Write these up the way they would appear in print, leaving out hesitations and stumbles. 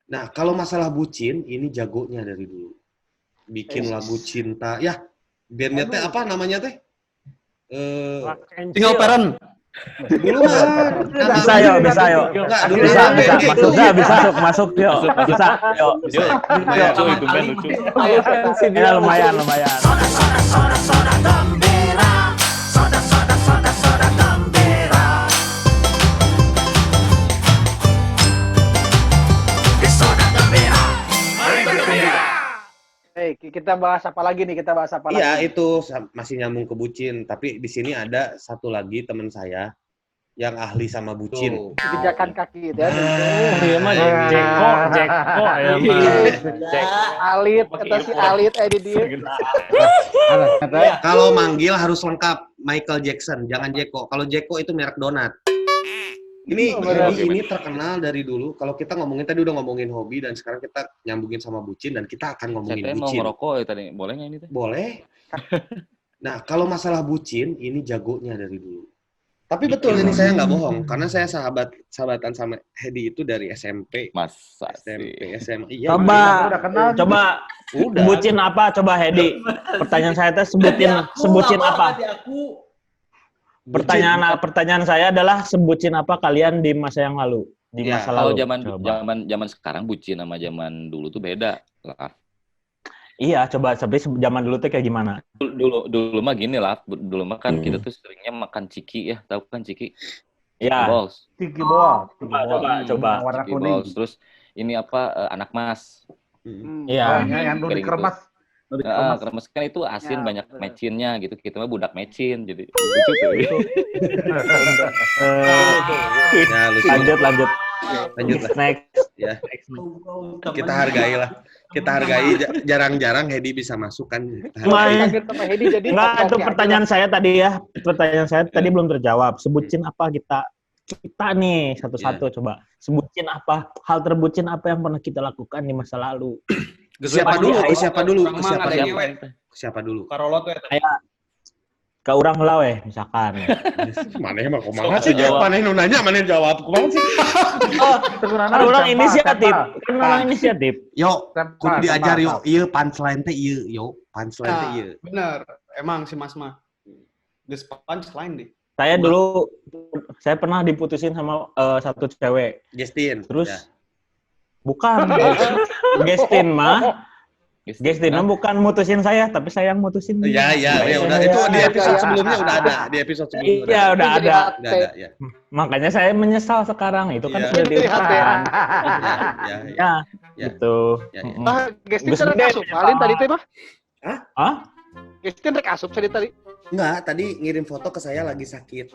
Nah, kalau masalah bucin, ini jagonya dari dulu. Bikin lagu cinta. Ya, bandnya teh apa namanya teh? Single parent. Dulu mah Bisa yuk. enggak, dulu Bisa. gitu. Masuk yuk. Bisa. Yuk. Lumayan. Cuy, itu band lucu. Ya lumayan. Kita bahas apa lagi nih? Iya, itu masih nyambung ke bucin, tapi di sini ada satu lagi teman saya yang ahli sama bucin. Pijakan kaki itu ya. Iya mah Jeko ya mah. Alit, kata si Alit di dia. Kalau manggil harus lengkap Michael Jackson, jangan Jeko. Kalau Jeko itu merek donat. Ini terkenal dari dulu. Kalau kita ngomongin tadi udah ngomongin hobi dan sekarang kita nyambungin sama bucin dan kita akan ngomongin Saya bucin. mau merokok ya tadi. Boleh nggak ini teh? Boleh. Nah, kalau masalah bucin ini jagonya dari dulu. Tapi betul ini saya nggak bohong karena saya sahabatan sama Hedi itu dari SMP. Masa SMP, sih? SMA. Iya, Coba udah. sebutin apa? Coba Hedi. Pertanyaan saya teh sebutin apa? Pertanyaan saya adalah sebutin apa kalian di masa yang lalu? Di Ya, masa Kalau lalu. zaman sekarang bucin sama zaman dulu tuh beda lah. Iya, coba tapi zaman dulu tuh kayak gimana? Dulu mah gini lah. Dulu mah kan kita tuh seringnya makan ciki ya, tahu kan ciki? Iya. Balls. Tiki ball. Coba. Warna Ciki kuning. balls. Terus ini apa anak mas. Iya. Yang dulu dikeremas. Kremes kan itu asin banyak mecinnya gitu. Kita mah budak mecin jadi lucu tuh. Ya, lucu. Lanjut. Lanjut lah. Next. Ya. Kita hargai lah. Kita hargai jarang-jarang Hedi bisa masuk kan. Enggak, itu pertanyaan saya tadi ya. Pertanyaan saya tadi belum terjawab. Sebutin apa kita nih satu-satu coba. Sebutin apa hal terbucin apa yang pernah kita lakukan di masa lalu. Siapa dulu? Karolot ya. Kayak ke urang heula weh misalkan. Mana emang kumaha sih? Mana nu nanya, mana jawab. Kumaha sih? Kan urang inisiatif. Yo, kudu diajar yo. Ieu punchline teh ieu, punchline teh ieu. Bener, emang si Mas mah. Geus punchline deh. Saya pernah diputusin sama satu cewek. Gestin. Terus ya. bukan Gestin mah bukan mutusin saya, tapi saya yang mutusin dia. Ya udah. Itu di episode sebelumnya udah ada. Iya, udah ada. Ya. Makanya saya menyesal sekarang. Itu kan sudah diusahakan. Ya, gitu. Gestin rek asup. Alin tadi teh mah? Hah? Gestin rek asup tadi. Enggak, tadi ngirim foto ke saya lagi sakit.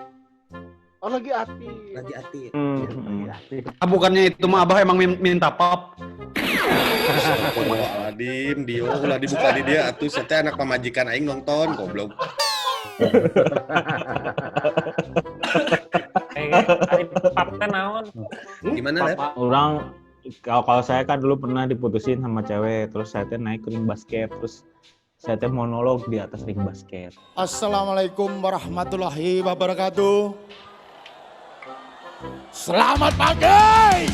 Oh, lagi ati. Bukannya itu mah Abah emang minta pop. Aladin, Dio ulah dibuka di dia atuh saya anak pamajikan aing nonton goblok. Papnya naon? Gimana, Lep? Orang kalau saya kan dulu pernah diputusin sama cewek, terus saya teh naik ke ring basket, terus saya teh monolog di atas ring basket. Assalamualaikum warahmatullahi wabarakatuh. Selamat pagi.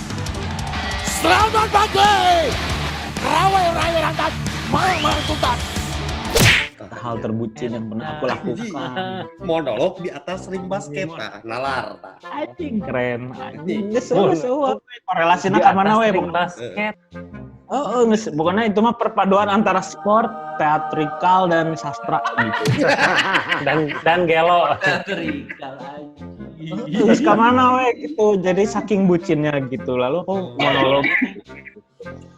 Rawe rantas, mau tuntas. Hal terbucin yang pernah aku lakukan. Monolog di atas ring basket, nalar. Anjing keren, anjing. Sesuatu korelasinya ke mana we? Basket. Pokoknya itu mah perpaduan antara sport, teatrikal dan sastra gitu. dan gelo. Terus ke mana we gitu. Jadi saking bucinnya gitu. Lalu aku monolog.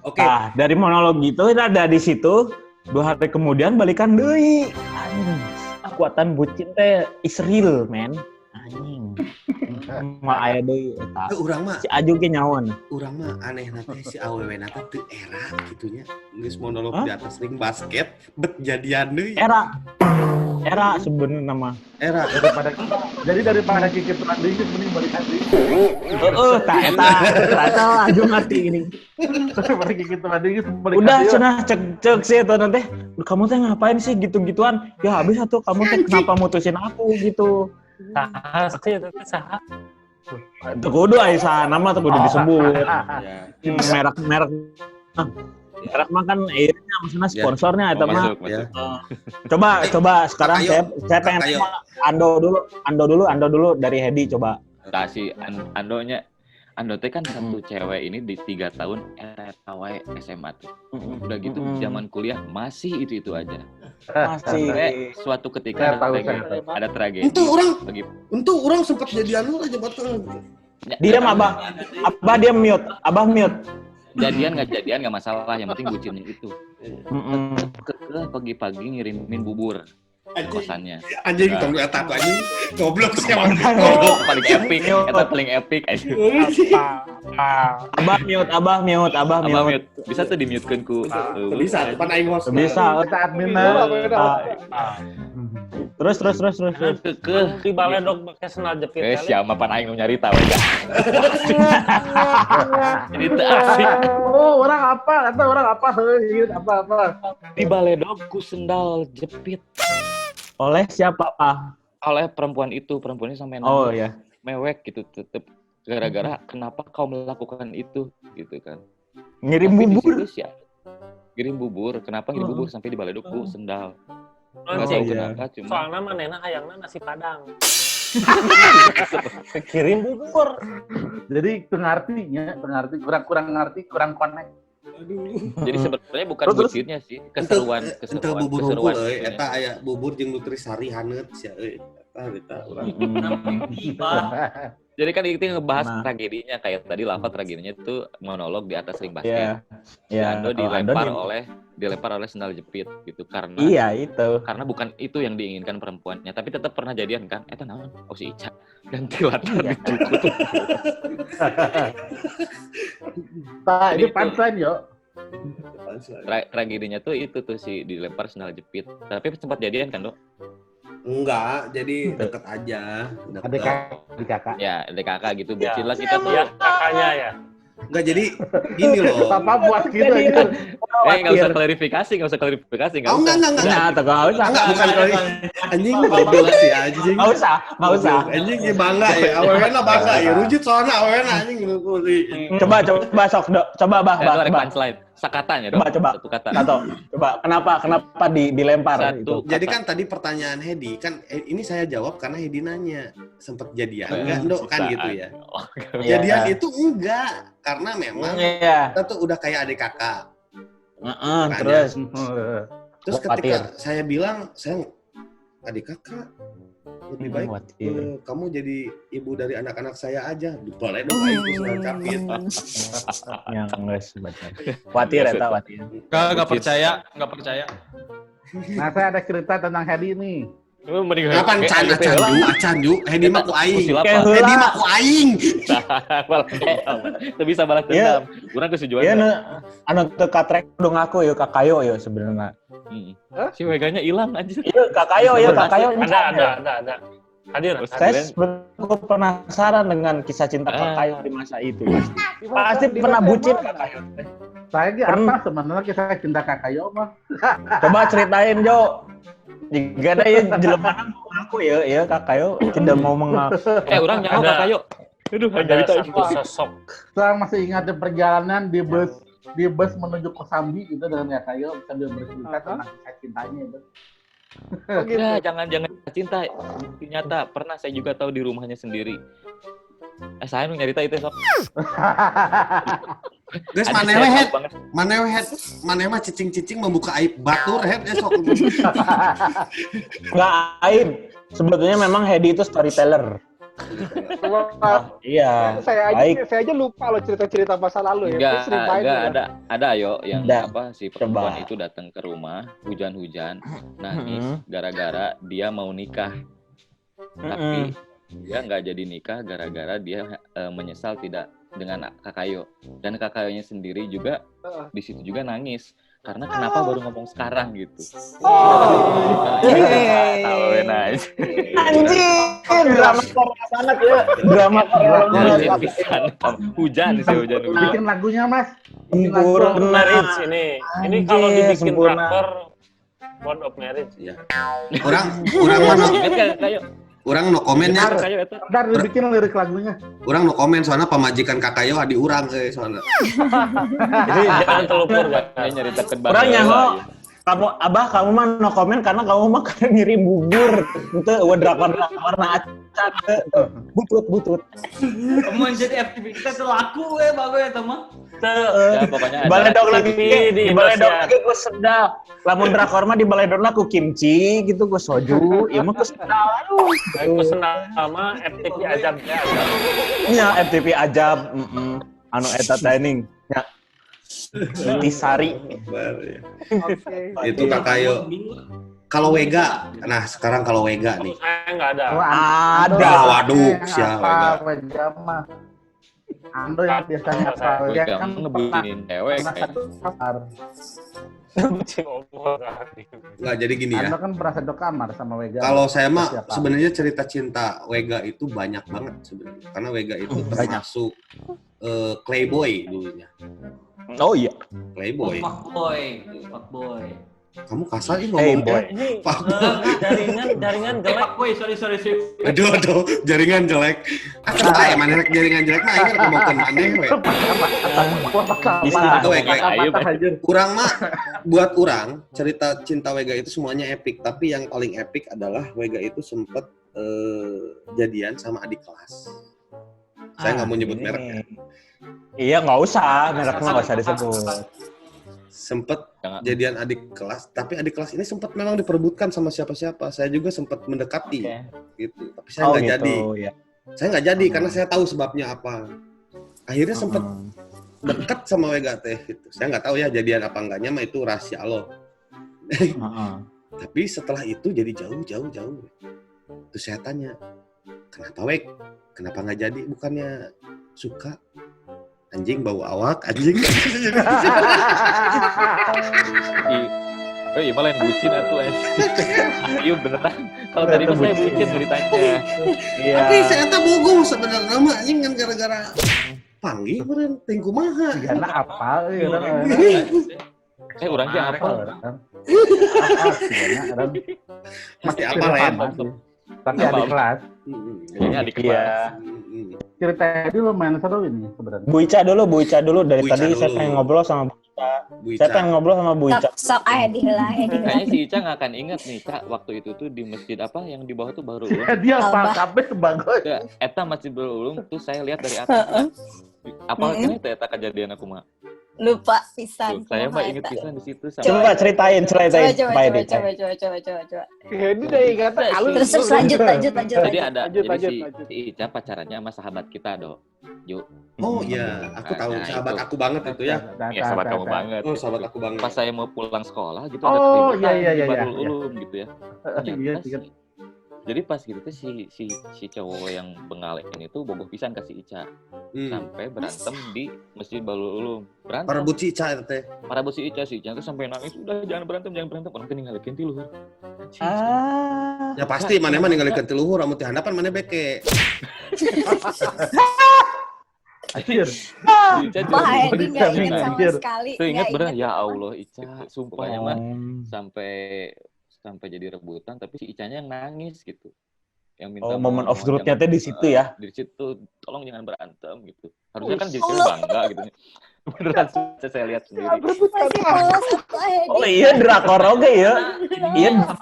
Oke. Nah, dari monolog gitu ada di situ. 2 hari kemudian balikan deui. Anjing. Kekuatan bucin teh is real, man. Anjing. Mal aya deui eta. Urang mah Si Aju ge nyaon. urang mah anehna teh si awewena teh teu era gitunya. Geus monolog di atas ring basket bet jadian deui. Era sebenarnya nama. Era Daripada kikit tadi mending balikan deui. Eta Aju ngerti ini. Daripada kikit tadi Udah cenah cek sih eta teh. Kamu teh ngapain sih gitu-gituan? Ya habis atuh kamu teh kenapa mutusin aku gitu. Saha sih itu saha? Itu kudu Aisyah, nama tuh kudu disebut. Ya. Merek merek mah kan airnya maksudnya sponsornya itu mah. Masuk. Ya. Coba sekarang Kakayo. saya pengen Kakayo. sama Ando dulu dari Hedi coba. Kasih Ando teh kan satu cewek ini di 3 tahun RTW SMA tuh. Udah gitu zaman kuliah masih itu aja. Sampai suatu ketika ada tragedi. Untuk orang sempat jadian lu aja betul. Diam Abah dia mute. Abah mute. Jadian nggak masalah, yang penting bucinnya itu. Kekeh pagi-pagi ngirimin bubur kosannya. Anjing tong eta tuh anjing. Goblok sih emang. Paling epic, eta paling epic aja. Abah mute. Bisa tuh di-mute-keun ku. Bisa, depan aing host. Bisa. Kita adminnya. Terus. Kekeh Di baledog pakai sendal jepit. siapa pan aing nu nyarita we. Jadi teu asik. Oh, orang apa? Kata orang apa? Apa? Di baledog ku sendal jepit Oleh siapa, Pak? oleh perempuannya sampai Oh ya. mewek gitu, tetep gara-gara kenapa kau melakukan itu gitu kan. Ngirim Tapi di bubur. situ sih, ngirim bubur, kenapa ngirim bubur sampai di baledog ku sendal. Nggak Anjing. tahu kenapa, cuma Soalnya manehna hayangna nasi padang. Kirim bubur. Jadi pengerti kurang ngerti, kurang connect. jadi sebenarnya bukan Terus. bucinnya sih, keseruan bubur keseruan. hungkul Itunya. eta aya bubur jeung nutrisari haneut sia eta urang. Jadi kan itu ngebahas Nah. tragedinya, kayak tadi Lava tragedinya itu monolog di atas ring Iya. basket. Si Ando dilempar oleh sendal jepit gitu karena karena bukan itu yang diinginkan perempuannya, tapi tetap pernah jadian kan. Eta naon? Oh si Ica. Ganti latar dicukut. Pak, ini Itu. punchline yo. Tragedinya tuh itu tuh si dilempar sendal jepit. Tapi sempat jadian kan, Dok? Enggak, jadi deket aja. Adik kakak. Ya, kakak gitu. Ya. Bucin lah kita tuh. Ya, kakaknya ya. Enggak, jadi gini loh. Papa buat gitu aja. Nggak usah klarifikasi. Oh, enggak. Nah, Enggak, bukan kali. Anjing goblok sih anjing. Nggak usah. Anjing ya bangga ya. Awalnya bangga ya. Rujut soalnya awalnya anjing gitu. Coba sok, Dok. Coba, Bah. Itu ada punchline. Sakatanya, Dok. Coba. Satu kata. Tato. Coba kenapa dilempar Satu. itu? Jadi kan tadi pertanyaan Hedi kan ini saya jawab karena Hedi nanya sempet jadian enggak Dok kan gitu ya. Jadian itu enggak karena memang Iya. kita tuh udah kayak adik kakak. Terus Terus Khawatir. ketika saya bilang saya adik kakak lebih baik kamu jadi ibu dari anak-anak saya aja. Boleh dong aing usul capit. yang enggak sebaca. Khawatir eta khawatir. Nggak percaya. Nah, saya ada cerita tentang Hedi nih. Kapan acan ju Hedi mah ku aing. Kayak Hedi mah ku aing. Itu bisa balas dendam. Kurang kesetujuan. Iya, anu teu katrek kudu ngaku ya Kakayo ya sebenarnya. Si Weganya hilang anjir. Iya, Kakayo. Ada. Hadir. Saya sebenarnya penasaran dengan kisah cinta Kakayo di masa itu. Pasti pernah bucin Kakayo. Saya ini apa sebenarnya kisah cinta Kakayo mah? Coba ceritain, Jo. Jika ada ya jelema ngaku ya Kakayo tidak mau mengaku. Orang nyawa Kakayo. Aduh, Ada satu sosok. Saya masih ingat di perjalanan di bus menuju Kosambi itu dengan Kakayo sambil bercerita tentang kisah cintanya itu. Enggak, jangan cinta. Ternyata pernah saya juga tahu di rumahnya sendiri. Saya nu nyarita itu sok. Guys, maneh mah cicing-cicing membuka aib batur head sok. Enggak aib. Sebetulnya memang Hedi itu storyteller. Iya. Saya aja lupa loh cerita-cerita masa lalu ya. Enggak ada ayo yang Ada. si perempuan itu datang ke rumah hujan-hujan nangis gara-gara dia mau nikah. Tapi dia nggak jadi nikah gara-gara dia menyesal tidak dengan Kakayo, dan Kakayonya sendiri juga di situ juga nangis karena kenapa baru ngomong sekarang gitu. Anjing, drama Korea banget ya. Drama Korea banget. Hujan. Bikin lagunya, Mas. Sempurna Marriage ini. Ini kalau dibikin sempurna. drakor Bond of Marriage. Orang mana Ingat gak Kayo? Urang no komennya. Kakayo eta. Ntar dibikin lirik lagunya. Urang no komen soalnya pamajikan Kakayo adi urang soalnya. Jadi jangan terlupur kan. Dia nyaritakeun Urang baheula. nyaho. Kamu mah no komen karena kamu mah ngirim bubur. Itu drakor warna acak. Butut. Kamu jadi FTV kita tuh laku bagus ya teman. Ya pokoknya ada. Baledog lagi di di baledog Indosiar. lagi gue sedap. Lamun drakor mah di baledog ku kimchi gitu gue soju. Ieu mah ku sedap. Aku senang sama FTV Ajabnya. Nya FTV Ajab. Anu eta training. Ya. Tisari. Oke. Itu Kakayo. Kalau Wega, nah sekarang kalau Wega nih. Saya nggak ada. Ada. Waduh, siapa Wega mah. Ando yang biasanya apa? Wega Wega kan ngebutinin cewek pernah kayak. satu kamar. Nggak, jadi gini ya. Ando kan pernah satu kamar sama Wega. Kalau saya mah Siapa? sebenarnya cerita cinta Wega itu banyak banget sebenarnya. Karena Wega itu termasuk playboy dulunya. Oh iya. Playboy. Fuckboy. Kamu kasar ini Hey ngomong. boy. Jaringan jelek. Fuckboy, sorry. Aduh, jaringan jelek. Akan saya mana rek jaringan jelek mah aing ngomongkeun maneh we. Bisa. Kurang mah buat orang cerita cinta Wega itu semuanya epic, tapi yang paling epic adalah Wega itu sempet jadian sama adik kelas. Saya nggak mau nyebut ini. mereknya. Iya nggak usah, mereknya nggak usah disebut. Sempet Jangan. jadian adik kelas, tapi adik kelas ini sempat memang diperebutkan sama siapa-siapa. Saya juga sempat mendekati gitu, tapi saya nggak jadi. Ya. Saya nggak jadi karena saya tahu sebabnya apa. Akhirnya sempat dekat sama Wega teh gitu. Saya nggak tahu ya jadian apa enggaknya mah itu rahasia Allah. Tapi setelah itu jadi jauh. Terus saya tanya, kenapa Weg? Kenapa nggak jadi? Bukannya suka? Anjing bau awak, anjing. Iya malah yang bucin atuh Iya beneran. Kalau tadi mah saya bucin ceritanya. Iya. Tapi saya tak bohong sebenarnya mah anjing kan gara-gara panggil beren tingku maha. Karena apa? Orangnya apa? Pasti apa Ren? Tapi adik kelas. Kayaknya adik Iya. kelas. Cerita ini lumayan seru ini sebenarnya. Bu Ica dulu dari Bu Ica tadi dulu. saya pengen ngobrol sama Bu Ica. Bu Saya Ica. pengen ngobrol sama Bu Ica. Sok aya diheula. Kayaknya si Ica nggak akan ingat nih, Cak, waktu itu tuh di masjid apa yang di bawah tuh baru ulum. Dia apa? Abah. Sampai sebagai. Ya, eta masjid baru ulum tuh saya lihat dari atas. Apa kan itu eta kejadian aku mah. Lupa pisan. Tuh, saya mah inget pisan di situ. Coba ceritain. Coba. Pak Edi. Ini udah ingat halus. Terus lanjut. Jadi ada Lanjut. si Ica pacarannya sama sahabat kita Yuk. Oh iya, aku tahu Nah, sahabat itu. aku banget itu ya. Ya sahabat kamu banget. Oh sahabat aku banget. Pas saya mau pulang sekolah gitu Oh, ada iya, di iya. Badul Ulum gitu ya. Iya, Ternyata jadi pas gitu tuh si cowok yang bengal ini tuh boboh pisan ke si Ica. Sampai berantem di Masjid Badul Ulum. Berantem. Parebut si Ica itu teh. Parebut si Ica tuh sampai nangis, udah jangan berantem. Orang teh ninggalikeun ti luhur. Ya pasti mana ninggalikeun ti luhur rambut teh handapan mana beke. Akhir. Ica Pak Edi nggak Kami ingat sama mikir. sekali. Tuh ingat Nggak bener ya Allah Ica, sumpahnya mah sampai jadi rebutan tapi si Icanya yang nangis gitu. Yang minta Moment of truth-nya teh di situ ya. Di situ tolong jangan berantem gitu. Harusnya kan jadi bangga gitu. Beneran saya lihat sendiri. Masih polos Pak Edi. Oh iya drakor oge ya.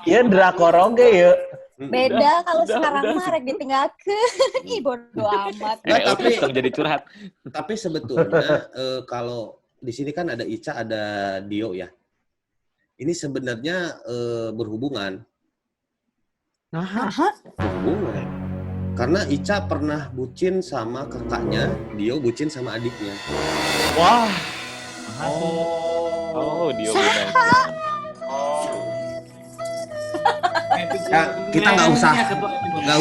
Iya drakor oge ya. Beda kalau Udah, sekarang udah. mah rek ditinggalkeun. Ih bodo amat. Tapi Langsung jadi curhat. tapi sebetulnya kalau di sini kan ada Ica, ada Dio ya. Ini sebenarnya berhubungan. Berhubungan. Karena Ica pernah bucin sama kakaknya, Dio bucin sama adiknya. Wah. Oh, dia benar. Ya, kita nggak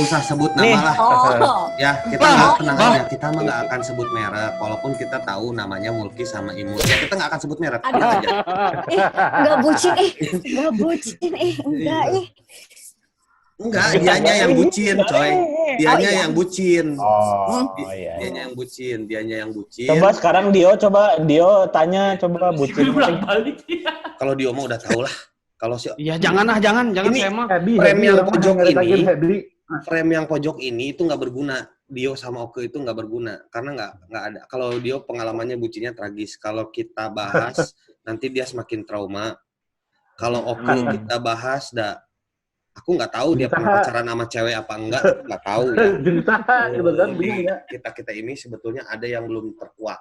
usah sebut Nih. nama lah. Oh. Ya, kita nggak tenang aja. Kita mah nggak akan sebut merek, walaupun kita tahu namanya Mulki sama Imut. Ya, kita nggak akan sebut merek. Aduh. Tenang aja. Enggak bucin enggak Enggak, dianya yang bucin, coy. Dianya iya. yang bucin. Oh iya. Dianya yang bucin. Coba sekarang Dio tanya bucin. Kalau Dio mah udah tahu lah. Kalau si Iya, jangan Ini- saya mah. Rem yang pojok ini. frame yang pojok ini itu nggak berguna. Dio sama Oke itu nggak berguna karena nggak ada. Kalau Dio pengalamannya bucinnya tragis. Kalau kita bahas nanti dia semakin trauma. Kalau Oke kita bahas, aku nggak tahu dia pernah pacaran sama cewek apa enggak, nggak tahu ya. Gitu kan, bingung ya. Kita ini sebetulnya ada yang belum terkuak.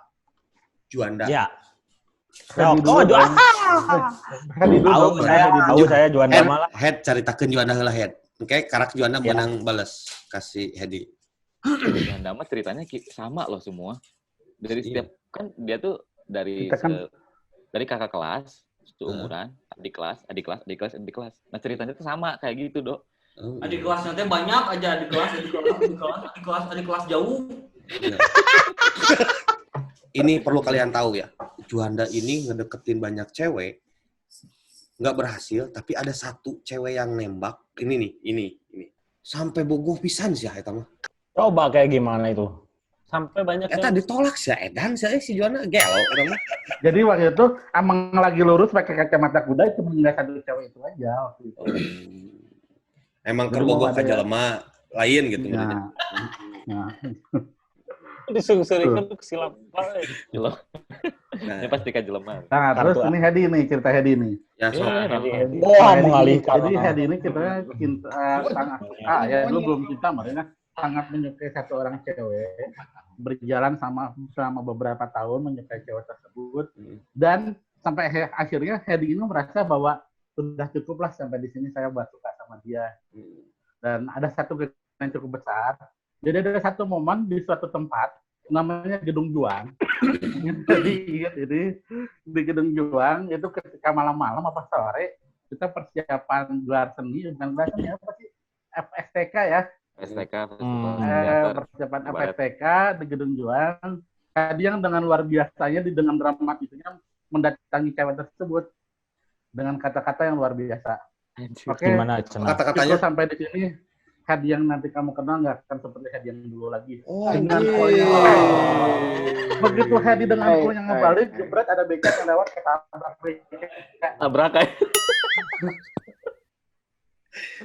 Juanda. Ya. Hedi Oh, dulu, Juanda. Hedi dulu, Tahu saya Juanda malah. Head caritakeun Juanda heula head. Oke, karak Juanda menang balas kasih Hedi. Juanda mah ceritanya sama loh semua. Dari setiap kan dia tuh dari kakak kelas, seumuran, adik kelas. Nah ceritanya tuh sama kayak gitu, Dok. Adik kelasnya teh banyak aja, adik kelas jauh. Ini perlu kalian tahu ya. Juanda ini ngedeketin banyak cewek, nggak berhasil, tapi ada satu cewek yang nembak. Ini. Sampai bogoh pisan sih eta mah. Coba kayak gimana itu? Sampai banyak Eta ditolak sih Edan si Juanda gelo eta mah. Jadi waktu itu emang lagi lurus pakai kacamata kuda itu nggak satu cewek itu aja waktu itu. Emang kerbogoh ka jelema lain gitu Nah. Disungsurikan ke silap. Ini pasti ka jelema. Nah, terus ini Hedi nih, cerita Hedi nih. Ya, so. Mengalihkan. Jadi Hedi ini kita sangat dulu belum cinta makanya sangat menyukai satu orang cewek, berjalan selama beberapa tahun menyukai cewek tersebut, dan sampai akhirnya Hedi ini merasa bahwa sudah cukuplah sampai di sini saya buat suka sama dia. Dan ada satu kejadian yang cukup besar. Jadi ada satu momen di suatu tempat namanya Gedung Juang. Jadi ingat ini di Gedung Juang itu ketika malam-malam apa sore kita persiapan gelar seni dan gelar seni apa sih? FSTK ya. STK Persiapan FSTK di Gedung Juang. Tadi yang dengan luar biasanya dengan dramatisnya mendatangi cewek tersebut dengan kata-kata yang luar biasa. Oke, kata-katanya sampai di sini. Hadi yang nanti kamu kenal nggak akan seperti Hadi yang dulu lagi. Dengan begitu Hadi dengan yang ngebalik, jebret ada beca yang lewat tabrak kayak.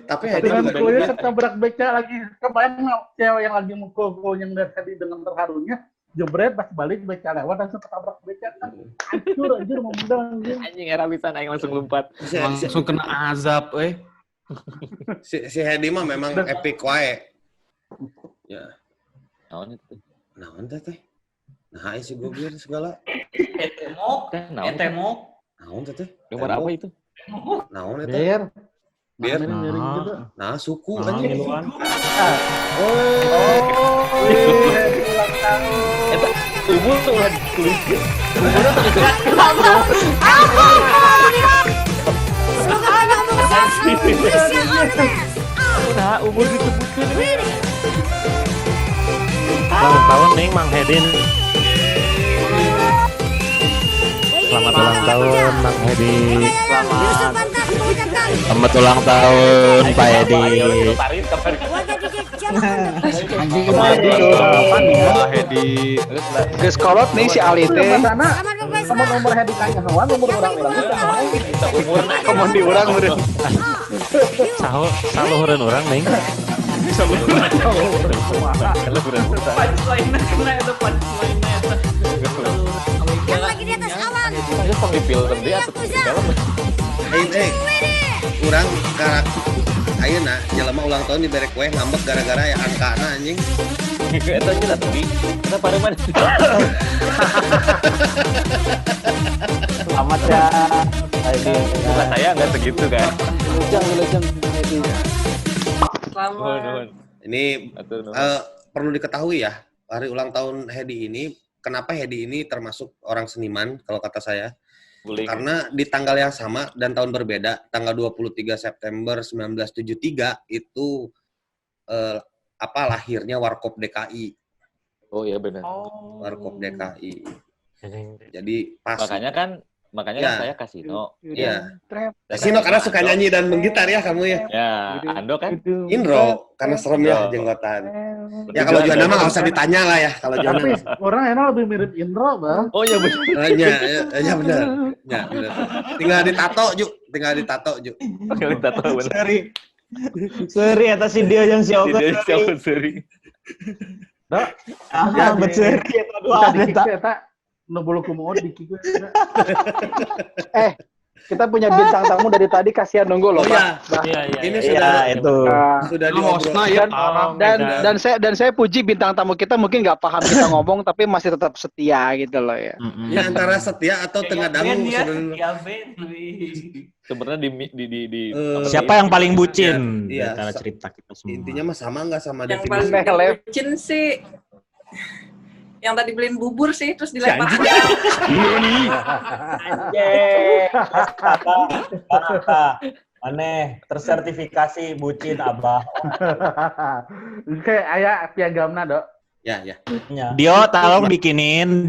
Tapi Hadi dengan juga kulnya ketabrak beca lagi. Kebayang cewek yang lagi mukul yang lihat Hadi dengan terharunya, jebret pas balik beca lewat langsung ketabrak beca kan. Anjur memendang anjing era pisan aing langsung lompat. Langsung kena azab si Hedi mah memang epic wae. Ya. Naon itu? Naon teh? Nah, si gogir segala. Etemok. Naon teh? Gambar apa itu? Naon eta? Biar. Nah, suku anjing. Eta umur tuh ulah dituliskeun. Nah, umur disebutkan. Ulang tahun nih Mang Hedin. Selamat ulang tahun Mang Hedi. Selamat ulang tahun Pak Hedi. Pak Hedi. Geus kolot nih si Ali teh. Nomor Hedi kanya hewan umur orang Komun di urang meureun. Saluhureun urang ning. Yang lagi di atas awan. Itu pang di film dia atau di film? Urang karak ayeuna jelema ulang tahun dibere kue ngambek gara-gara ya angkana anjing. Eta aja tadi. Kita pareman. Selamat ya. Bukan saya enggak segitu kan. Selamat. Ini perlu diketahui ya, hari ulang tahun Hedi ini, kenapa Hedi ini termasuk orang seniman kalau kata saya? Karena di tanggal yang sama dan tahun berbeda, tanggal 23 September 1973 itu lahirnya Warkop DKI. Oh iya benar. Warkop DKI. Jadi pas makanya kan saya kasino. Iya. Kasino karena suka nyanyi dan menggitar ya kamu ya. Ya, Ando kan Indro karena serem ya jenggotan. Ya kalau Juanda mah nggak usah ditanya lah ya kalau Juanda. Tapi orang enak lebih mirip Indro, Bang. Oh iya benar. Ya benar. Tinggal ditato, Ju. Tinggal ditato benar. Seri atas si dia yang siapa? Seri. Dok, Betul. Eta dua kita eta nu bulu kumaha dikik. Kita punya bintang tamu dari tadi, kasihan nunggu loh, Oh Pak. iya, ini Iya, itu. sudah Lu hostnya ya. Dan saya puji bintang tamu kita mungkin nggak paham kita ngomong tapi masih tetap setia gitu loh ya. Ya antara setia atau tengah dangu sebenarnya. Sebenarnya di Siapa yang paling bucin di Iya, antara cerita kita semua? Intinya mah sama nggak sama Yang definisi? paling bucin sih yang tadi beliin bubur sih terus dilempar. Anjing. Aneh, tersertifikasi bucin Abah. Kayak aya piagamna, Dok. Ya. Dio tolong bikinin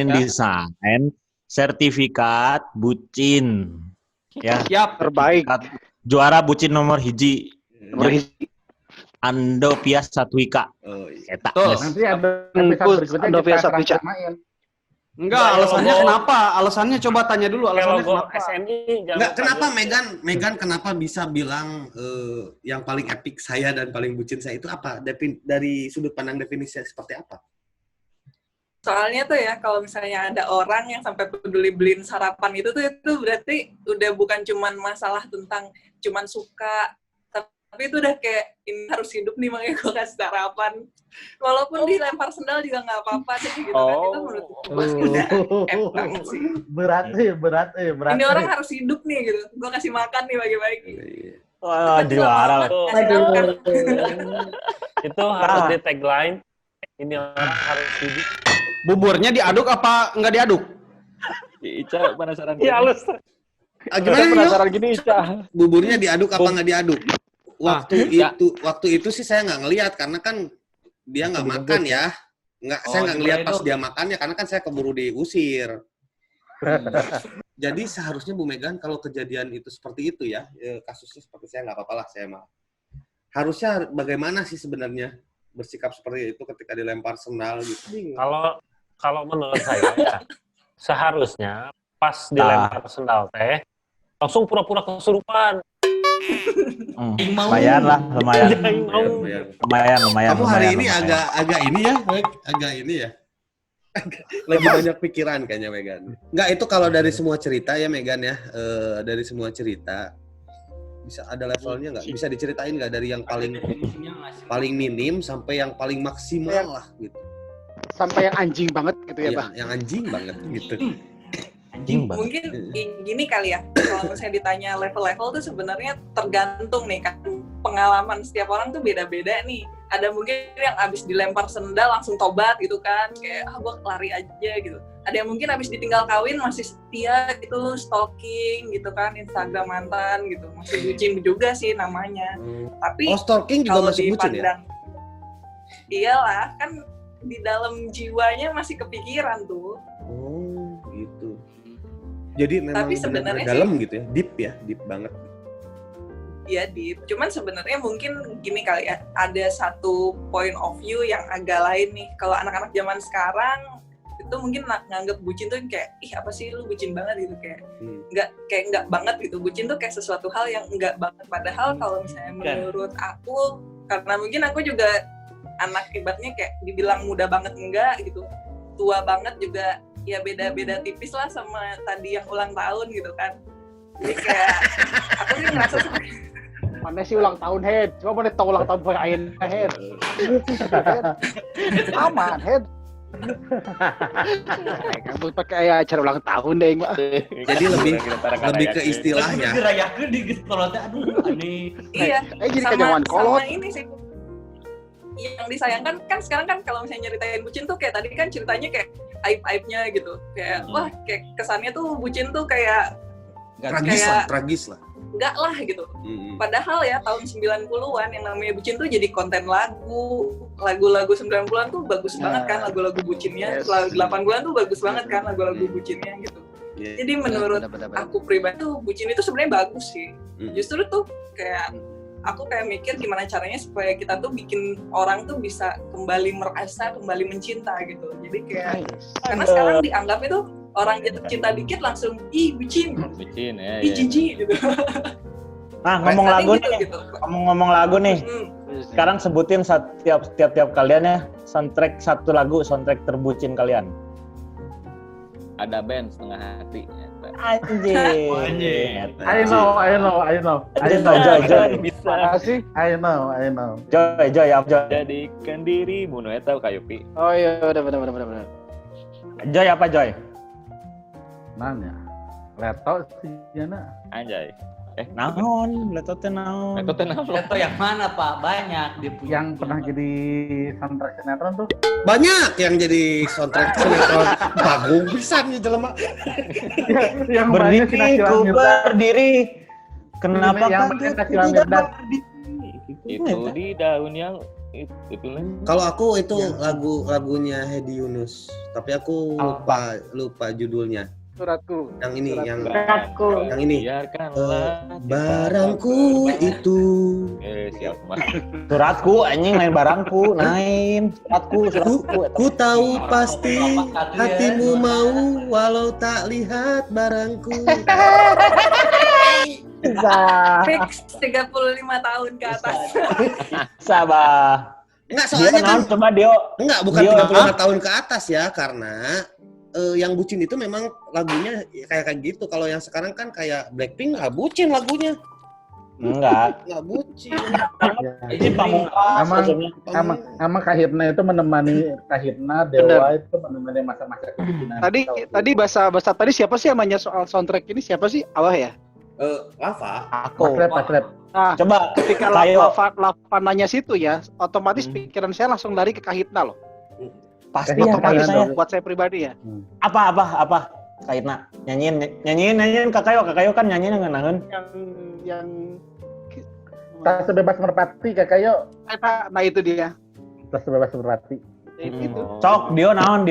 desain sertifikat bucin. Ya, Siap. Terbaik. juara bucin nomor hiji. Ando Pias Satwika. Oh, iya. Eta. Betul. Nanti ada episode berikutnya Andovia kita Satwika. kerangkemain. Enggak, alasannya kenapa? Alasannya coba tanya dulu alasannya kenapa. Enggak, kenapa Megan kenapa bisa bilang yang paling epic saya dan paling bucin saya itu apa? Dari sudut pandang definisinya seperti apa? Soalnya tuh ya kalau misalnya ada orang yang sampai peduli beliin sarapan itu berarti udah bukan cuman masalah tentang cuman suka, tapi itu udah kayak ini harus hidup nih makanya gue kasih sarapan. Walaupun dilempar sendal juga nggak apa-apa sih gitu kan. Itu menurut gue sih udah epic banget sih. Berat. Ini orang harus hidup nih gitu. Gue kasih makan nih bagi-bagi. Wah, juara. Itu harus di tagline. Ini orang harus hidup. Buburnya diaduk apa enggak diaduk? Ica penasaran. Iya, halus. Gimana Penasaran gini, Cah. buburnya diaduk apa nggak diaduk? Waktu itu sih saya nggak ngelihat karena kan dia nggak makan ya. Saya nggak ngelihat pas dia makannya karena kan saya keburu diusir. Jadi seharusnya Bu Megan kalau kejadian itu seperti itu ya, kasusnya seperti saya nggak apa-apa lah saya mah. Harusnya bagaimana sih sebenarnya bersikap seperti itu ketika dilempar sendal gitu? Kalau menurut saya ya, seharusnya pas dilempar sendal teh langsung pura-pura kesurupan. Lumayan lah, lumayan. Kamu hari ini agak ini ya. Lagi banyak pikiran kayaknya Megan. Enggak, itu kalau dari semua cerita ya Megan ya, dari semua cerita bisa ada levelnya nggak? Bisa diceritain nggak dari yang paling minim sampai yang paling maksimal lah gitu? Sampai yang anjing banget gitu ya, Bang. Yang anjing banget gitu. Mungkin gini kali ya, kalau misalnya ditanya level-level tuh sebenarnya tergantung nih kan, pengalaman setiap orang tuh beda-beda nih. Ada mungkin yang abis dilempar sendal langsung tobat gitu kan, kayak gue lari aja gitu. Ada yang mungkin abis ditinggal kawin masih setia gitu, stalking gitu kan, Instagram mantan gitu, masih bucin juga sih namanya. Tapi stalking juga masih bucin ya? Iyalah, kan di dalam jiwanya masih kepikiran tuh. Oh gitu. Jadi memang sebenarnya dalam gitu ya, deep banget. Iya deep. Cuman sebenarnya mungkin gini kali ya, ada satu point of view yang agak lain nih. Kalau anak-anak zaman sekarang itu mungkin nganggap bucin tuh kayak ih apa sih lu bucin banget gitu, kayak nggak banget gitu. Bucin tuh kayak sesuatu hal yang nggak banget. Padahal kalau misalnya menurut aku, karena mungkin aku juga anak ibaratnya kayak dibilang muda banget enggak gitu, tua banget juga ya beda-beda tipis lah sama tadi yang ulang tahun gitu kan. Jadi kayak aku sih ngerasa Mana sih ulang tahun, Head? Coba mana tahu ulang tahun pakai Head. Aman, Head. Kamu pakai acara ulang tahun deh, Mbak. Jadi lebih ke istilahnya. Dirayakeun di kolot teh aduh aneh. Iya. Gini kajaman kolot. Sama ini sih. Yang disayangkan kan sekarang kan kalau misalnya nyeritain bucin tuh kayak tadi kan ceritanya kayak aib-aibnya gitu. Kayak wah kayak kesannya tuh bucin tuh kayak tragis lah. Enggak lah gitu. Padahal ya tahun 90-an yang namanya bucin tuh jadi konten lagu-lagu 90-an tuh bagus banget kan lagu-lagu bucinnya. 80-an tuh bagus banget kan lagu-lagu bucinnya gitu. Jadi menurut aku pribadi tuh bucin itu sebenarnya bagus sih. Justru tuh kayak aku kayak mikir gimana caranya supaya kita tuh bikin orang tuh bisa kembali merasa, kembali mencinta gitu. Jadi kayak karena sekarang dianggap itu orang jatuh cinta dikit langsung ih bucin ya, ih jijik gitu. Nah, ngomong Setting lagu gitu, nih. gitu. Ngomong lagu nih. Sekarang sebutin tiap kalian ya soundtrack satu lagu soundtrack terbucin kalian. Ada band setengah hati. Anjing. I know. Joy. Bisa. I know. Joy, apa Joy? Jadikan dirimu, eta kayu pi. Oh iya, udah benar. Joy apa Joy? Nanya. Leto sih Jana. Anjay. Naon, leto teh naon. Itu tenang. Itu yang mana Pak? Banyak dia punya. Yang pernah jadi soundtrack sinetron tuh. Banyak yang jadi soundtrack sinetron. Bagus pisan nih jelema. Yang banyak si Naysila Berdiriku Mirdad. berdiri. Kenapa Yang kamu banyak Naysila tidak Mirdad. berdiri? Itu di daun yang itu lah. Kalau aku itu lagunya Hedi Yunus, tapi aku lupa judulnya. Suratku. Yang ini yang Suratku. ini. Biarkanlah Barangku itu. siap mah. Suratku anjing lain barangku, lain suratku. Ku tahu pasti hatimu mau walau tak lihat barangku. Fix 35 tahun ke atas. Sabar. Enggak, soalnya kan coba Dio. enggak bukan Dio, 35 tahun ke atas ya, karena yang bucin itu memang lagunya kayak gitu. Kalau yang sekarang kan kayak Blackpink nggak bucin lagunya. Enggak. Nggak bucin. Ini pamungkas. Emang Kahitna itu menemani Kahitna Dewa itu menemani masa-masa kebucinan. Tadi bahasa tadi siapa sih yang nanya soal soundtrack ini? Siapa sih? Awah ya? Lava. Aku. Pakrep. Nah, Coba ketika Lava nanya situ ya, otomatis pikiran saya langsung lari ke Kahitna loh. Pasti ya Otomatis Kahitna. buat saya pribadi ya. Apa Kahitna? Nyanyiin Kakayo kan nyanyiin ngeunangeun. Yang Tas bebas merpati Kakayo. nah itu dia. Tas bebas merpati. Cok, Dio naon.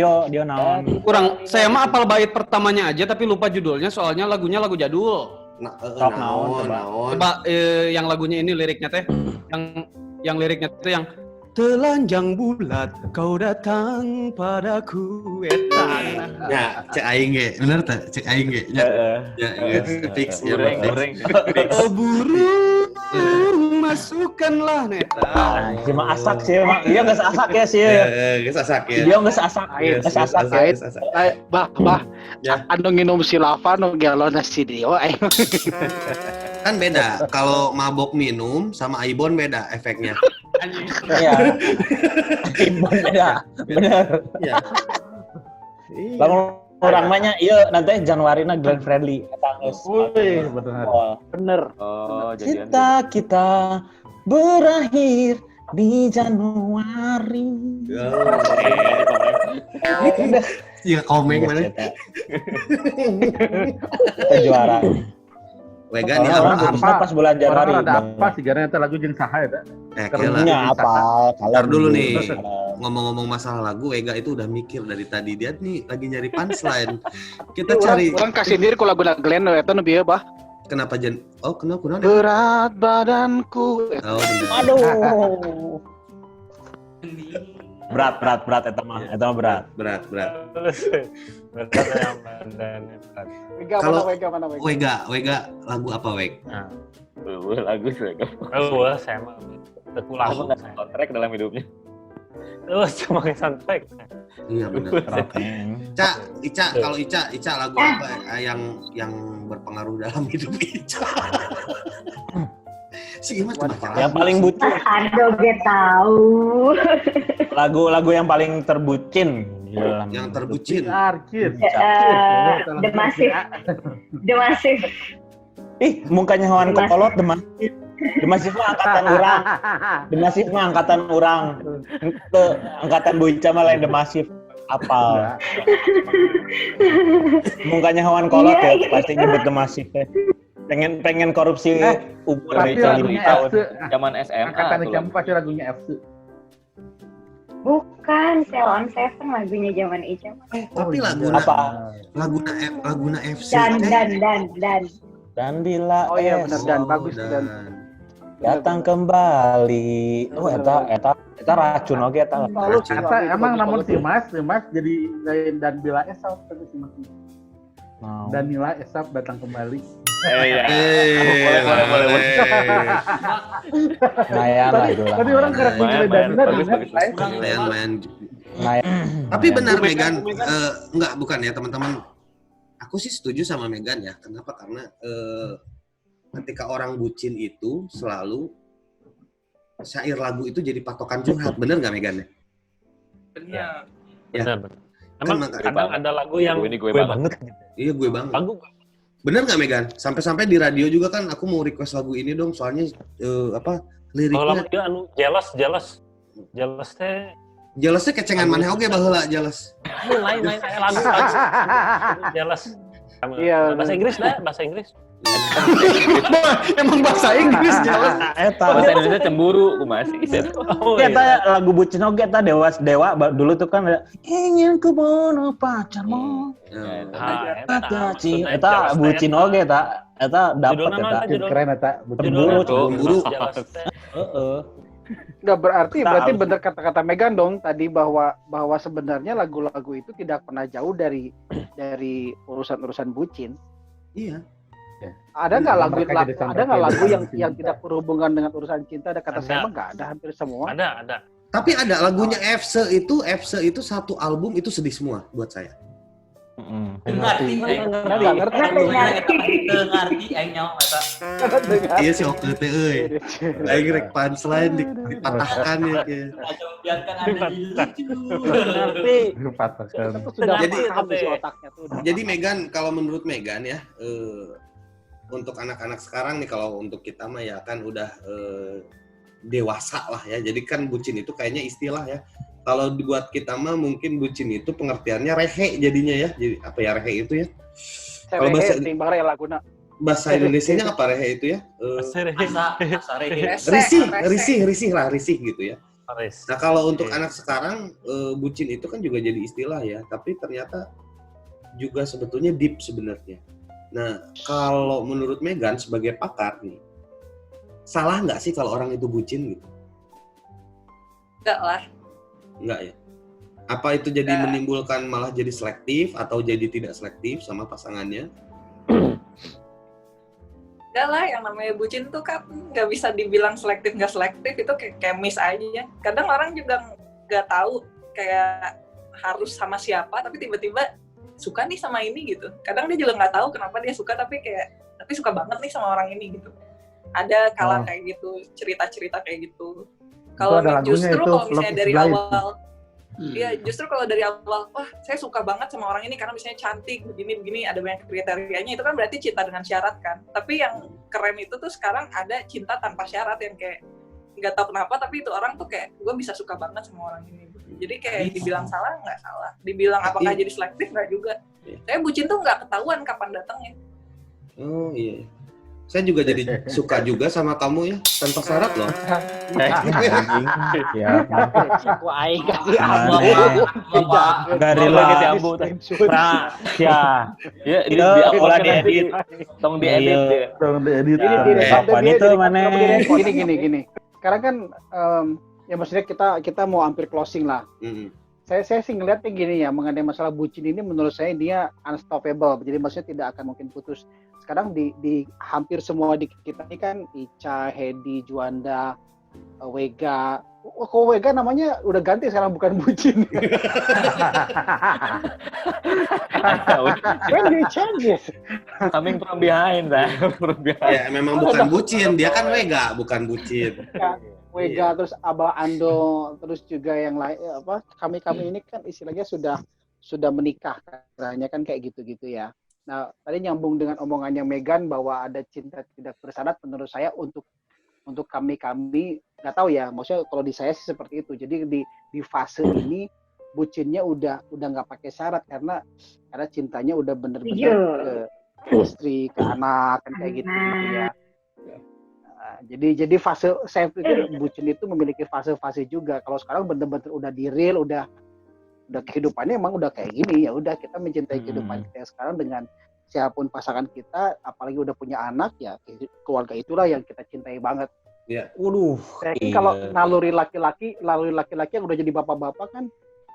Kurang, saya mah apal bait pertamanya aja tapi lupa judulnya soalnya lagunya lagu jadul. Cok naon. Coba yang lagunya ini liriknya teh, yang liriknya teh yang telanjang bulat kau datang padaku etan. Ya, cek aing ge. Bener teh, cek aing ge. Ya, fix ya. Oh burung masukkanlah neta. Cuma asak sih, Mak. Dia geus asak ya sih. Geus asak ya. Dia geus asak. Geus asak. Bah. Anu nginum si Lava nu galon si Dio. Kan beda. Kalau mabok minum sama Aibon beda efeknya. Iya. Aibon beda. Bener. Iya. Lamun orang banyak iya nanti Januarina Glenn Fredly eta geus. Wih, bener. Oh, jadian. Cinta kita berakhir di Januari. Iya, komeng mana? Kita juara. Wega nih apa pas bulan Januari. Ada apa sih karena itu lagu jeung saha eta? Lagunya apa? Ntar dulu nih, ngomong-ngomong masalah lagu, Wega itu udah mikir dari tadi. Dia nih lagi nyari punchline. Kita cari. Orang kasih diri ku lagu Glenn eta nu bieu bah. Kenapa kenapa? Berat badanku. Oh, bener. Aduh. Berat eta mah berat. Berat. Kalau Wega lagu apa Weg? Lagu Wega. Saya mah lagu soundtrack dalam hidupnya. Cuma soundtrack. Iya benar. Ica, kalau Ica lagu apa yang berpengaruh dalam hidup Ica? Si Imas yang paling bucin. Aduh, gue tahu. Lagu yang paling terbucin. Yang terbucin. The Massive. Ih, mukanya hewan kolot The Massive. The Massive mah angkatan orang. The Massive mah angkatan orang. Itu angkatan Boica mah lain The Massive. Apal. Mukanya hewan kolot ya, pasti nyebut The Massive ya. Pengen korupsi umur 5 tahun. Zaman SMA. Angkatan kamu pasti lagunya FC. Bukan, Cell on Seven lagunya zaman Ica. Tapi laguna FC. Dan bila oh iya benar dan bagus dan datang kembali. Oh eta racun oge eta. Emang namun si Mas jadi dan bila esok tapi si Mas. Danila Esap datang kembali. Iya. Boleh. Tadi orang karakter Danila Lumayan. Tapi benar Megan, bukan ya teman-teman. Aku sih setuju sama Megan ya. Kenapa? Karena ketika orang bucin itu selalu syair lagu itu jadi patokan curhat. Bener nggak Megan ya? Benar. Benar. Emang kadang ada lagu yang gue banget. Iya gue banget. Lagu bener nggak Megan? Sampai-sampai di radio juga kan aku mau request lagu ini dong. Soalnya liriknya. kalau lagu dia jealous teh. Jelasnya kecengan maneh oge baheula jelas. Lain lagu. Jealous. Iya. Bahasa Inggris. Emang bahasa Inggris jelas. Bahasa Indonesia cemburu, masih. Kita lagu bucin oge ta dewa dulu tuh kan ada ingin ku bunuh pacarmu. Eta bucin oge ta. Eta dapat eta. Keren eta. Cemburu. Heeh. Nggak berarti benar kata-kata Megan dong tadi bahwa sebenarnya lagu-lagu itu tidak pernah jauh dari urusan-urusan bucin. Iya. Ada nggak lagu yang tidak berhubungan dengan urusan cinta? Ada kata saya emang nggak ada, hampir semua. Ada. Tapi ada lagunya FC itu satu album itu sedih semua buat saya. Ngerti aing nyawa mata. Iya sih oke teh euy. Aing rek punchline dipatahkan ya kayak. Biarkan Anda lucu. Jadi Megan, kalau menurut Megan ya, untuk anak-anak sekarang nih, kalau untuk kita mah ya kan udah dewasa lah ya. Jadi kan bucin itu kayaknya istilah ya. Kalau dibuat kita mah mungkin bucin itu pengertiannya rehe jadinya ya. Jadi apa ya rehe itu ya? Kalau bahasa Indonesianya apa rehe itu ya? Risih gitu ya. Nah kalau untuk anak sekarang bucin itu kan juga jadi istilah ya. Tapi ternyata juga sebetulnya deep sebenarnya. Nah kalau menurut Megan sebagai pakar nih, salah nggak sih kalau orang itu bucin gitu? Enggak lah. Enggak ya? Apa itu jadi menimbulkan malah jadi selektif atau jadi tidak selektif sama pasangannya? Enggak lah, yang namanya bucin tuh kan nggak bisa dibilang selektif nggak selektif, itu kayak miss aja. Kadang orang juga nggak tahu kayak harus sama siapa, tapi tiba-tiba suka nih sama ini gitu. Kadang dia juga nggak tahu kenapa dia suka, tapi suka banget nih sama orang ini gitu. Ada kala kayak gitu, cerita-cerita kayak gitu. Kalau justru kalau misalnya dari awal, ya justru kalau dari awal, wah saya suka banget sama orang ini karena misalnya cantik, begini, ada banyak kriterianya, itu kan berarti cinta dengan syarat kan. Tapi yang keren itu tuh sekarang ada cinta tanpa syarat yang kayak nggak tahu kenapa, tapi itu orang tuh kayak gue bisa suka banget sama orang ini. Jadi kayak dibilang salah nggak salah, dibilang apakah jadi selektif nggak juga. Saya bucin tuh nggak ketahuan kapan datangnya. Oh iya. Saya juga jadi suka juga sama kamu ya, tanpa syarat loh. Ya. Aing kasih abu. Ya. Ya, diedit. Tong diedit. Kapan itu mana? Gini. Sekarang kan ya maksudnya kita mau hampir closing lah. Saya sih ngeliatnya gini ya, mengenai masalah bucin ini menurut saya dia unstoppable. Jadi maksudnya tidak akan mungkin putus. Sekarang di hampir semua di kita ini kan Ica, Hedi, Juanda, Wega. Kok Wega namanya udah ganti sekarang bukan bucin. When you change it? Coming from behind lah. Ya memang bukan bucin, dia kan Wega, bukan bucin. Wega, terus Abah Ando, terus juga yang lain kami ini kan istilahnya sudah menikah katanya kan kayak gitu-gitu ya. Nah, tadi nyambung dengan omongannya Megan bahwa ada cinta tidak bersyarat, menurut saya untuk kami nggak tahu ya, maksudnya kalau di saya sih seperti itu. Jadi di fase ini bucinnya udah nggak pakai syarat karena cintanya udah bener-bener ke istri, ke anak kan kayak gitu ya. Jadi fase saya pikir bucin itu memiliki fase-fase juga. Kalau sekarang bener-bener udah di real, udah kehidupannya emang udah kayak gini, ya udah kita mencintai kehidupan kita sekarang dengan siapapun pasangan kita, apalagi udah punya anak ya keluarga itulah yang kita cintai banget. Iya. Waduh. Kalau naluri laki-laki yang udah jadi bapak-bapak kan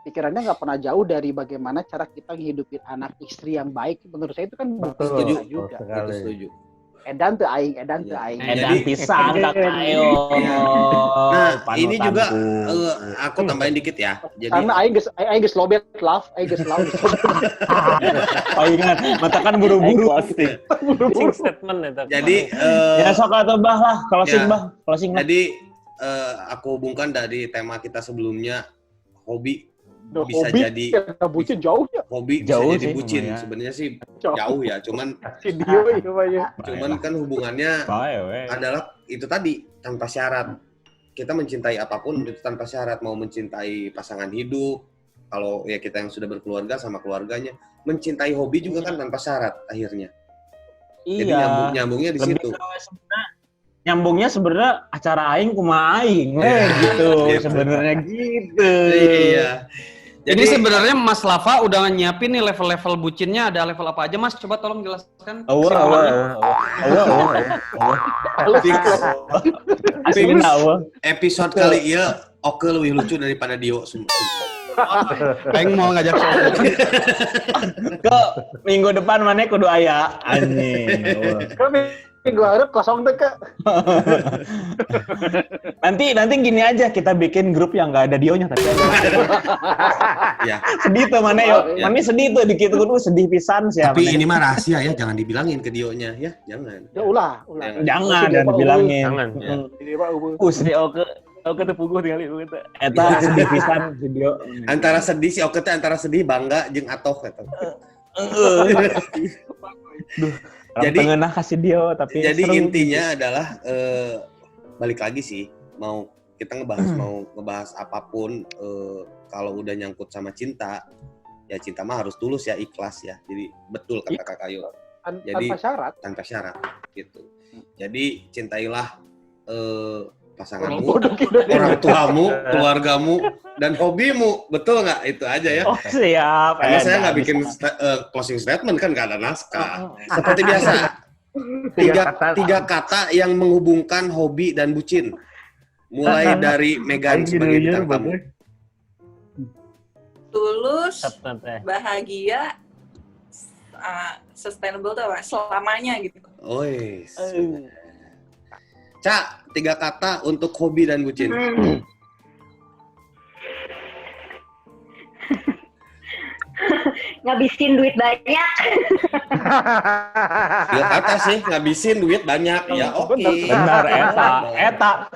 pikirannya nggak pernah jauh dari bagaimana cara kita ngehidupin anak istri yang baik. Menurut saya itu kan Setuju juga. Itu setuju. Edan teu aing. Edan pisan kakak ayo. Nah, ini juga aku tambahin dikit ya. Jadi Karena aing geus lobet love, aing geus love. Ingat, mata kan buru-buru. Closing statement ya. Jadi Ya sok atau bah lah, closing ya. bah, closing lah. Jadi aku hubungkan dari tema kita sebelumnya, hobi bisa Hobi, jadi bucin jauh ya. hobi Jauh bisa jadi sih, bucin. lumayan. Sebenarnya sih Jauh. jauh ya, cuman Video ya. cuman kan hubungannya adalah itu tadi tanpa syarat. Kita mencintai apapun itu tanpa syarat, mau mencintai pasangan hidup, kalau ya kita yang sudah berkeluarga sama keluarganya, mencintai hobi juga kan tanpa syarat akhirnya. Jadi Iya. nyambungnya di Lebih situ. ke sebenarnya nyambungnya sebenarnya acara aing kumaha aing gitu sebenarnya gitu. Iya. Jadi sebenarnya Mas Lava udah nyiapin nih level-level bucinnya, ada level apa aja Mas? Coba tolong jelaskan. Episode kali ini Oke lebih lucu daripada Dio semua. Aing mau ngajak Ke minggu depan mana kudu aya anjing. Minggu harap kosong tuh Kak. Nanti gini aja, kita bikin grup yang nggak ada Dionya tapi ada. Ya. Sedih tuh mana yo. Mami sedih tuh dikit tuh sedih pisan sih. Tapi ini mah rahasia ya, jangan dibilangin ke Dionya ya, jangan. Ya ulah. Jangan dibilangin. Jangan. Sedih oke teu puguh tinggal ieu teh. Eta sedih pisan video. Antara sedih si Oke teh antara sedih bangga jeung atoh eta. Jadi pengenah kasih Dio tapi jadi seru. intinya adalah balik lagi sih, mau kita ngebahas apapun, kalau udah nyangkut sama cinta, ya cinta mah harus tulus ya, ikhlas ya. Jadi betul kata Kak Kayo. Jadi tanpa syarat gitu. Jadi cintailah pasanganmu, orang tuamu, keluargamu, dan hobimu, betul nggak? Itu aja ya. Oh siap. Karena saya nggak bikin closing statement kan, nggak ada naskah. Seperti biasa, tiga kata yang menghubungkan hobi dan bucin. Mulai dari Megan sebagai bintang tamu. Tulus, bahagia, sustainable tuh apa? Selamanya gitu. Oi. Cak, 3 kata untuk hobi dan bucin. Ngabisin duit banyak. 3 kata sih, ngabisin duit banyak. Ya oke. Benar eta.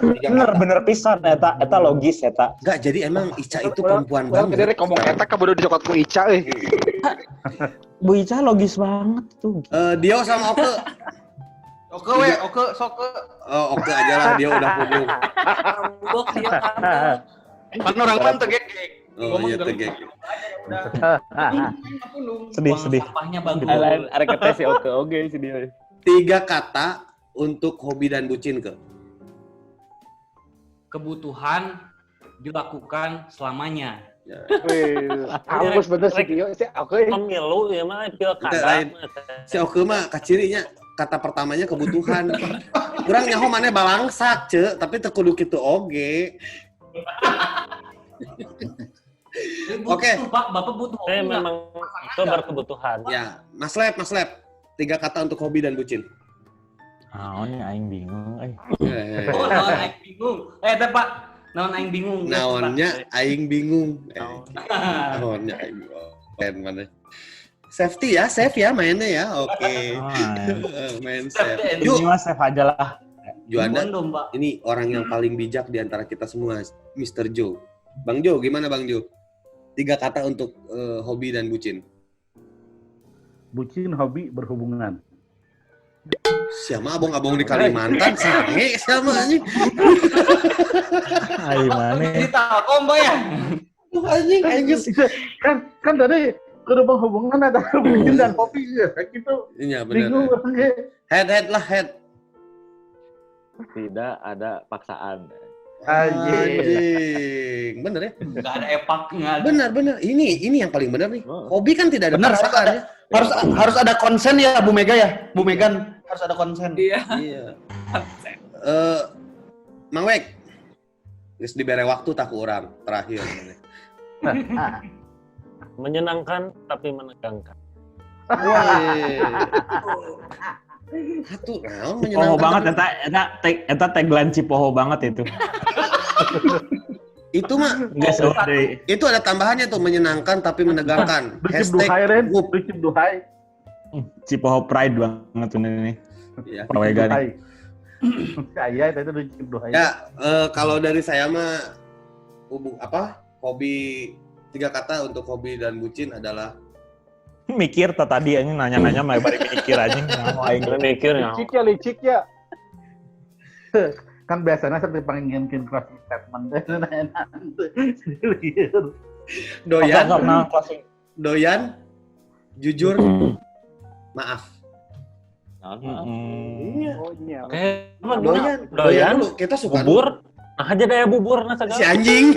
Bener pisan eta logis eta. Enggak, jadi emang Ica itu perempuan banget. Jadi ngomong eta kemudian dicokot ku Ica Bu Ica logis banget tuh. Dio sama Oke. Oke, sok ke. Oh, Oke aja lah, dia udah pudung. Ambok dia ambok. Kan orang kan tegek. Oh iya tegek. Sedih. Sampahnya bagus. Arek teh si Oke sedih. 3 kata untuk hobi dan bucin ke. Kebutuhan dilakukan selamanya. Ya. Harus bener sih Dio. Oke. Pemilu ya mah dia Lain. Si Oke mah kacirinya kata pertamanya kebutuhan. Kurang nyaho maneh balangsak, Ce, tapi teu kudu kitu oge. Oke. Pak, Bapak butuh. Saya memang itu berkebutuhan. Ya, Mas Lep. 3 kata untuk hobi dan bucin. Naon aing bingung Oh, naon aing bingung. Pak, naon aing bingung. Naonnya aing bingung. Naonnya aing bingung. Keren mana. Safety ya, safe ya mainnya ya. Oke. Main safe. Yuk, Mas safe aja lah. Juanda, ini orang yang paling bijak di antara kita semua, Mr. Joe. Bang Joe, gimana Bang Joe? 3 kata untuk hobi dan bucin. Bucin, hobi, berhubungan. Siapa abong-abong di Kalimantan, sange siapa anjing. Ai mana? Di Telkom, Pak ya. Anjing. Kan tadi kudu berhubungan ada bucin dan hobi gitu. Iya Bingung. benar. Head. Tidak ada paksaan. Anjing. Bener ya? Enggak ada epak, enggak ada. Benar. Ini yang paling benar nih. Hobi kan tidak ada Benar, paksaan ya. Harus ada konsen ya Bu Mega ya. Bu Megan harus ada konsen. Iya. Mang Wek. Geus dibere waktu tak ku urang terakhir. Menyenangkan tapi menegangkan. Satu Cipoho menyenangkan. banget eta tagline Cipoho banget itu. Itu mah itu ada tambahannya tuh, menyenangkan tapi menegangkan. Bercip duhai, Ren. Bercip duhai. Cipoho pride banget tuh ini. Iya. Prawega nih. Saya itu bercip duhai. Ya, kalau dari saya mah hobi 3 kata untuk hobi dan bucin adalah Mikir tadi ini nanya-nanya mah bari mikir anjing mau aing mikir ya. Licik ya. Kan biasanya seperti pengen closing statement deh. Doyan, jujur, maaf. Iya. Doyan dulu, kita suka bubur. Nah aja daya bubur si anjing.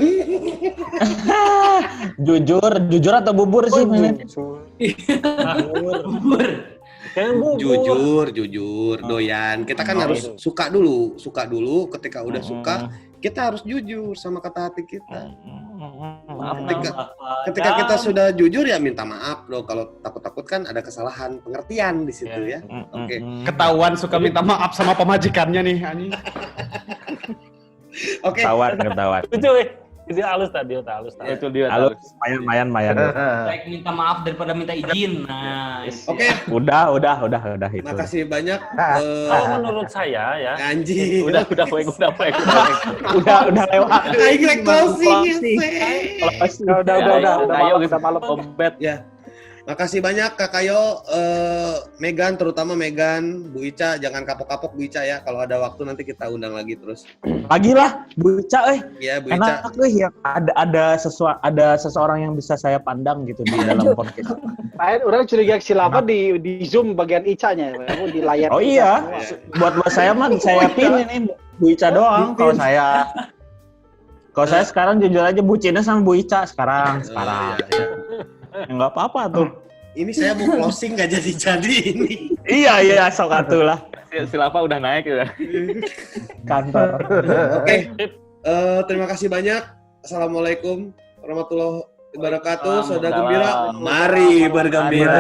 Jujur atau bubur sih? Bubur. Jujur, doyan. Kita kan harus suka dulu. Ketika udah suka, kita harus jujur sama kata hati kita. Ketika kita sudah jujur ya minta maaf loh. Kalau takut-takut kan ada kesalahan pengertian di situ ya. Oke. Ketahuan suka minta maaf sama pemajikannya nih, anjing. Oke. Ketahuan. Itu halus tadi, Itu dia halus. Mayan. Baik minta maaf daripada minta izin. Nah, Oke. Udah itu. Makasih banyak. Kalau menurut saya ya. Anjing. Udah lewat. Kayak closing. Udah Ayo malam, kita malam. obat Ya. Makasih banyak Kak Kayo, Megan, terutama Megan, Bu Ica, jangan kapok-kapok Bu Ica ya. Kalau ada waktu nanti kita undang lagi terus. Lagi lah, Bu Ica Iya, Bu Ica. enak ya ada seseorang yang bisa saya pandang gitu di dalam podcast. Lain orang curiga silapa di Zoom bagian Ica-nya, kamu di layar. Oh iya, buat saya mah saya pin ini Bu Ica doang. Kalau saya sekarang jujur aja bucinnya sama Bu Ica sekarang. Enggak apa-apa tuh. Ini saya mau closing nggak jadi ini. Iya, sok atuh lah. Si Lapa udah naik ya. Kantor. Oke. Terima kasih banyak. Assalamualaikum warahmatullahi wabarakatuh. Saudara gembira, mari bergembira.